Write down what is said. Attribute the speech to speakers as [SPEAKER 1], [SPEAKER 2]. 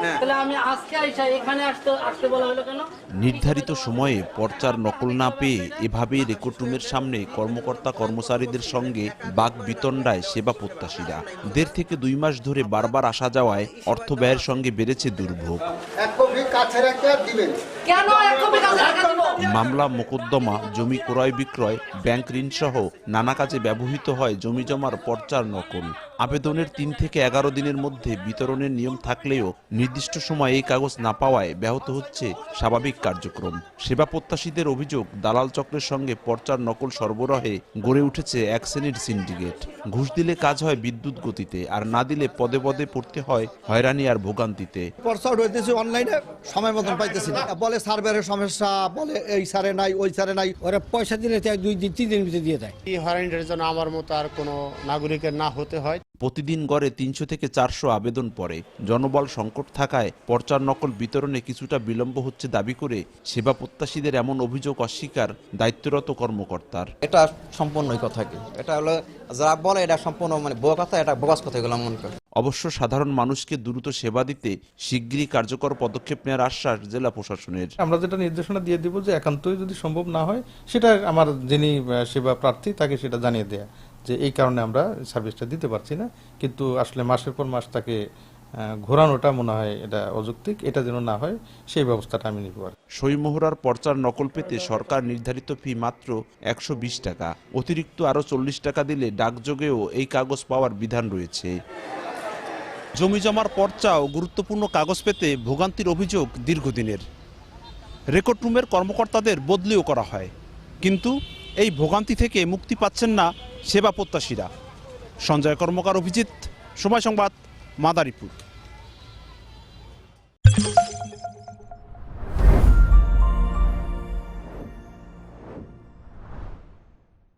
[SPEAKER 1] তাহলে আমি আজকে আইসা এখানে আসতে বলা হলো কেন?
[SPEAKER 2] নির্ধারিত সময়ে পর্চার নকল না পেয়ে এভাবেই রেকর্ড রুমের সামনে কর্মকর্তা কর্মচারীদের সঙ্গে বাক বিতণ্ডায় সেবা প্রত্যাশীরা। 1.5 থেকে 2 মাস ধরে বারবার আসা যাওয়ায় অর্থ ব্যয়ের সঙ্গে বেড়েছে দুর্ভোগ। মামলা মোকদ্দমা, জমি ক্রয় বিক্রয়, ব্যাংক ঋণ সহ নানা কাজে ব্যবহৃত হয় জমি জমার পর্চার নকল। আবেদনের 3 থেকে 11 দিনের মধ্যে বিতরণের নিয়ম থাকলেও নির্দিষ্ট সময়ে এই কাগজ না পাওয়ায় ব্যাহত হচ্ছে স্বাভাবিক কার্যক্রম। সেবা প্রত্যাশীদের অভিযোগ, দালাল চক্রের সঙ্গে পর্চার নকল সরবরাহে গড়ে উঠেছে এক শ্রেণীর সিন্ডিকেট। ঘুষ দিলে কাজ হয় বিদ্যুৎ গতিতে, আর না দিলে পদে পদে পড়তে হয় হয়রানি আর ভোগান্তিতে।
[SPEAKER 3] পর্চা হইতেছে অনলাইনে, সময় মতন পাইতেছি না, বলে সার্ভারের সমস্যা, বলে এই সারে নাই ওই সারে নাই। ওরা পয়সা দিলে 2 দিন 3 দিনের ভিতরে দিয়ে দেয়।
[SPEAKER 4] এই হয়রানির জন্য আমার মতো আর কোনো নাগরিকের না হতে হয়।
[SPEAKER 2] প্রতিদিন গড়ে 300 থেকে 400 আবেদন পড়ে। জনবল সংকট থাকায় পর্চার নকল বিতরণে কিছুটা বিলম্ব হচ্ছে দাবি করে সেবা প্রত্যাশীদের এমন অভিযোগ অস্বীকার দায়িত্বরত কর্মকর্তার।
[SPEAKER 5] এটা সম্পূর্ণই কথা কি, এটা হলো যারা বলে এটা সম্পূর্ণ বোকা কথা, এটা বোগাস কথা এগুলো মনে করে।
[SPEAKER 2] অবশ্য সাধারণ মানুষকে দ্রুত সেবা দিতে শিগগিরই কার্যকর পদক্ষেপ নেওয়ার আশ্বাস জেলা প্রশাসনের।
[SPEAKER 6] আমরা যেটা নির্দেশনা দিয়ে দিব যে একান্তই যদি সম্ভব না হয় সেটা আমার যিনি সেবা প্রার্থী তাকে সেটা জানিয়ে দেয়া যে এই কারণে আমরা সার্ভিসটা দিতে পারছি না, কিন্তু আসলে মাসের পর মাস তাকে ঘোরানোটা মনে হয় এটা অযৌক্তিক, এটা যেন না হয় সেই ব্যবস্থাটা আমি নিব।
[SPEAKER 2] সইমোহরার পর্চার নকল পেতে সরকার নির্ধারিত ফি মাত্র 120 টাকা। অতিরিক্ত আরও 40 টাকা দিলে ডাকযোগেও এই কাগজ পাওয়ার বিধান রয়েছে। জমি জমার পর্চা ও গুরুত্বপূর্ণ কাগজ পেতে ভোগান্তির অভিযোগ দীর্ঘদিনের। রেকর্ড রুমের কর্মকর্তাদের বদলিও করা হয়, কিন্তু এই ভোগান্তি থেকে মুক্তি পাচ্ছেন না সেবা প্রত্যাশীরা। সঞ্জয় কর্মকার, অভিজিৎ, সময় সংবাদ, মাদারীপুর।